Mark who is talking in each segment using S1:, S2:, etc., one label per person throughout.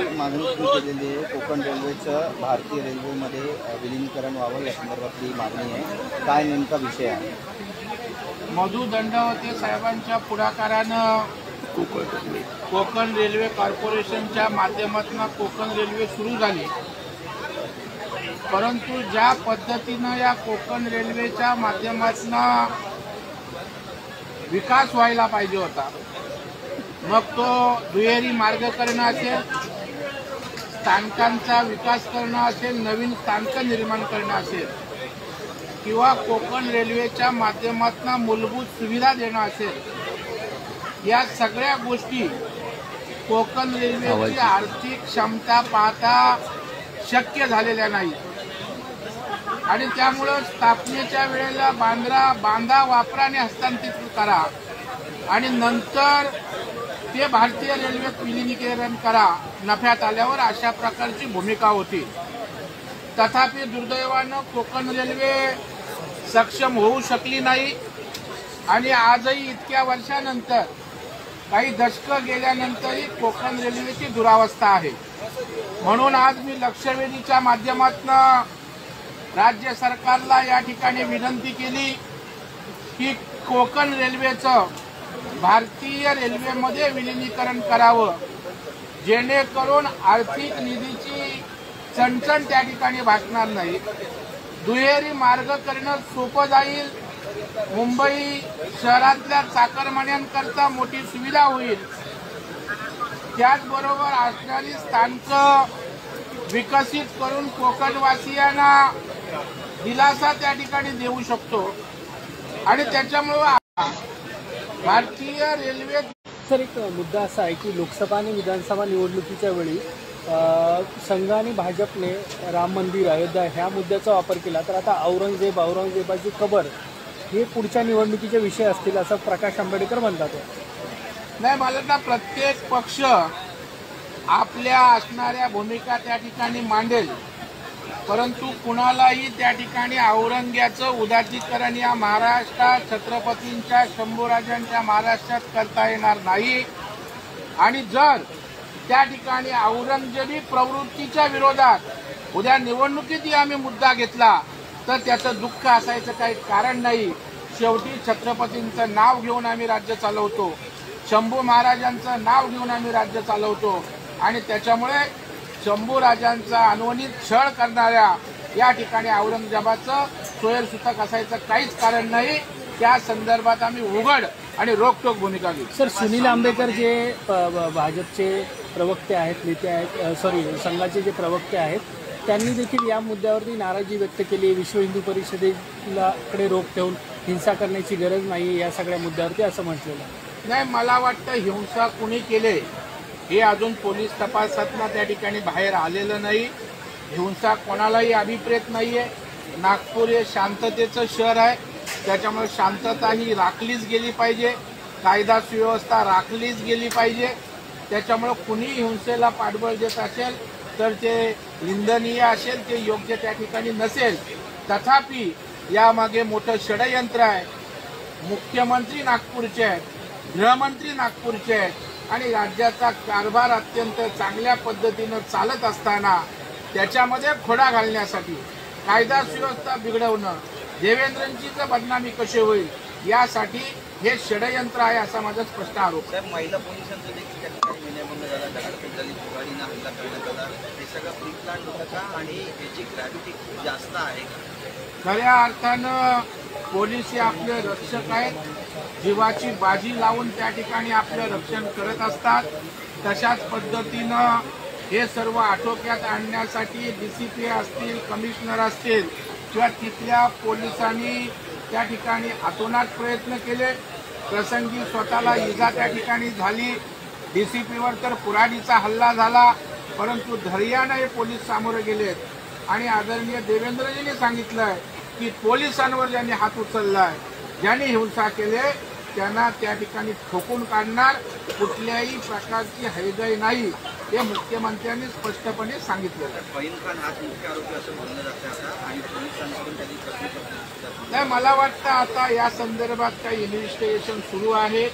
S1: मागणी केलेली आहे कोकण रेल्वेचं भारतीय रेल्वेमध्ये विलीनीकरण व्हावं या संदर्भातली मागणी आहे। काय नेमका विषय आहे?
S2: मधु दंडवते साहेबांच्या पुढाकारानं कोकण रेल्वे कॉर्पोरेशनच्या माध्यमातून कोकण रेल्वे सुरू झाली, परंतु ज्या पद्धतीनं या कोकण रेल्वेच्या माध्यमातून विकास व्हायला पाहिजे होता, मग तो दुहेरी मार्ग करणं असेल, स्थानकांचा विकास करणं असेल, नवीन स्थानकं निर्माण करणं असेल, किंवा कोकण रेल्वेच्या माध्यमातून मूलभूत सुविधा देणं असेल, या सगळ्या गोष्टी कोकण रेल्वेची आर्थिक क्षमता पाहता शक्य झालेल्या नाही। आणि त्यामुळं स्थापनेच्या वेळेला बांधा वापराने हस्तांतरित करा आणि नंतर ते भारतीय रेल्वेत विलीनीकरण करा नफ्यात आल्यावर, अशा प्रकारची भूमिका होती। तथापि दुर्दैवानं कोकण रेल्वे सक्षम होऊ शकली नाही आणि आजही इतक्या वर्षानंतर, काही दशकं गेल्यानंतरही कोकण रेल्वेची दुरावस्था आहे। म्हणून आज मी लक्षवेधीच्या माध्यमातून राज्य सरकारला या ठिकाणी विनंती केली की कोकण रेल्वेचं भारतीय रेल्वेमध्ये विलीनीकरण करावं, जेणेकरून आर्थिक निधीची चणचण त्या ठिकाणी भासणार नाही, दुहेरी मार्ग करणं सोपं जाईल, मुंबई शहरातल्या चाकरमान्यांकरता मोठी सुविधा होईल, त्याचबरोबर असणारी स्थानकं विकसित करून कोकणवासियांना दिलासा त्या ठिकाणी देऊ शकतो। आणि त्याच्यामुळे भारतीय रेल्वे
S3: सर, एक मुद्दा असा आहे की लोकसभा आणि विधानसभा निवडणुकीच्या वेळी संघ आणि भाजपने राम मंदिर, अयोध्या ह्या मुद्द्याचा वापर केला, तर आता औरंगजेबाची कबर हे पुढच्या निवडणुकीचे विषय असतील असं प्रकाश आंबेडकर म्हणतात।
S2: नाही, मला वाटतं प्रत्येक पक्ष आपल्या असणाऱ्या भूमिका त्या ठिकाणी मांडेल, परंतु कुणालाही त्या ठिकाणी औरंग्याचं उदात्तीकरण या महाराष्ट्रात छत्रपतींच्या शंभूराजांच्या महाराष्ट्रात करता येणार नाही। आणि जर त्या ठिकाणी औरंगजेबी प्रवृत्तीच्या विरोधात उद्या निवडणुकीतही आम्ही मुद्दा घेतला तर त्याचं दुःख असायचं काही कारण नाही। शेवटी छत्रपतींचं नाव घेऊन आम्ही राज्य चालवतो, शंभू महाराजांचं नाव घेऊन आम्ही राज्य चालवतो आणि त्याच्यामुळे शंभूराजांचा अनवणित छळ करणाऱ्या या ठिकाणी औरंगजेबाचं सोयरसूतक असायचं काहीच कारण नाही। त्या संदर्भात आम्ही उघड आणि रोखठोक भूमिका घेऊ।
S3: सर, सुनील आंबेकर जे भाजपचे प्रवक्ते आहेत, नेते आहेत, संघाचे जे प्रवक्ते आहेत, त्यांनी देखील या मुद्द्यावरती नाराजी व्यक्त केली। विश्व हिंदू परिषदेकडे रोख ठेवून हिंसा करण्याची गरज नाही या सगळ्या मुद्द्यावरती असं म्हटलेलं आहे।
S2: नाही, मला वाटतं हिंसा कुणी केले हे अजून पोलीस तपासातनं त्या ठिकाणी बाहेर आलेलं नाही। हिंसा कोणालाही अभिप्रेत नाहीये। नागपूर हे शांततेचं शहर आहे, त्याच्यामुळे शांतता ही राखलीच गेली पाहिजे, कायदा सुव्यवस्था राखलीच गेली पाहिजे। त्याच्यामुळे कुणी हिंसेला पाठबळ देत असेल तर ते निंदनीय असेल, ते योग्य त्या ठिकाणी नसेल। तथापि यामागे मोठं षडयंत्र आहे। मुख्यमंत्री नागपूरचे आहेत, गृहमंत्री नागपूरचे आहेत आणि राज्याचा कारभार अत्यंत चांगल्या पद्धतीनं चालत असताना त्याच्यामध्ये खोडा घालण्यासाठी, कायदा सुव्यवस्था बिघडवणं, देवेंद्रजींची बदनामी कशी होईल यासाठी हे षडयंत्र आहे असा माझा स्पष्ट आरोप आहे।
S1: महिला पोलिसांचं देखील त्या ठिकाणी विनयभंग झाला, दगडफेक झाली, कोगाडीनं हल्ला करण्यात आला, हे सगळं प्री प्लॅन होतं का आणि याची ग्रॅव्हिटी खूप जास्त आहे का?
S2: खऱ्या अर्थानं पोलीस हे आपले रक्षक आहेत, जीवाची बाजी लावून त्या ठिकाणी आपलं रक्षण करत असतात। तशाच पद्धतीनं हे सर्व आटोक्यात आणण्यासाठी DCP असतील, कमिशनर असतील किंवा तिथल्या पोलिसांनी त्या ठिकाणी अतोनात प्रयत्न केले। प्रसंगी स्वतःला इजा त्या ठिकाणी झाली, DCPवर तर कुऱ्हाडीचा हल्ला झाला, परंतु धैर्यानं हे पोलीस सामोरे गेलेत आणि आदरणीय देवेंद्रजींनी सांगितलंय की पोलिसांवर ज्यांनी हात उचललाय, ज्यांनी हिंसा केले त्यांना त्या ठिकाणी ठोकून काढणार, कुठल्याही प्रकारची हयगय नाही, हे मुख्यमंत्र्यांनी स्पष्टपणे सांगितलेलं आहे।
S1: फहीम खान हाच मुख्य आरोपी असं बोललं जातं आता आणि पोलिसांकडून त्यांनी
S2: नाही, मला वाटतं आता या संदर्भात काही इन्व्हेस्टिगेशन सुरू आहे।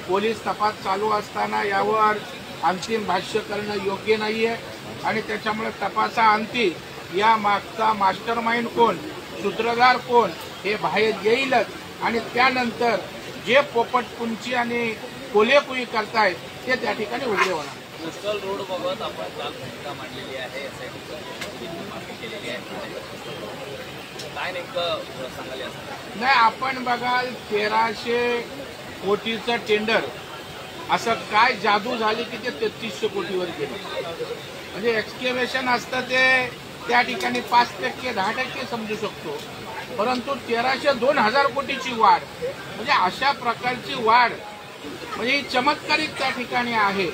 S2: पोलीस तपास चालू असताना यावर अंतिम भाष्य करणं योग्य नाहीये आणि त्याच्यामुळे तपासाअंती या मागचा मास्टर माइंड कोण, सूत्रधार कोण हे बाहेर येईलच आणि त्यानंतर जे पोपटपुंची आणि कोलेकुई करतायत ते त्या ठिकाणी उघडे होणार.
S4: कोस्टल रोड बाबत आपण काल भूमिका मांडलेली आहे, एसआयटीची मागणी केलेली आहे. काय नेमकं सांगाल याचं?
S2: नाही, आपण बघाल 1300 कोटीचं टेंडर असं काय जादू झाली की ते 3300 कोटीवर गेलं. म्हणजे एक्सकेव्हेशन असतं ते त्या ठिकाणी 5% 10% समजू शकतो, परंतु 1300-2000 कोटीची वाढ म्हणजे अशा प्रकारची वाढ म्हणजे ही चमत्कारिक त्या ठिकाणी आहे.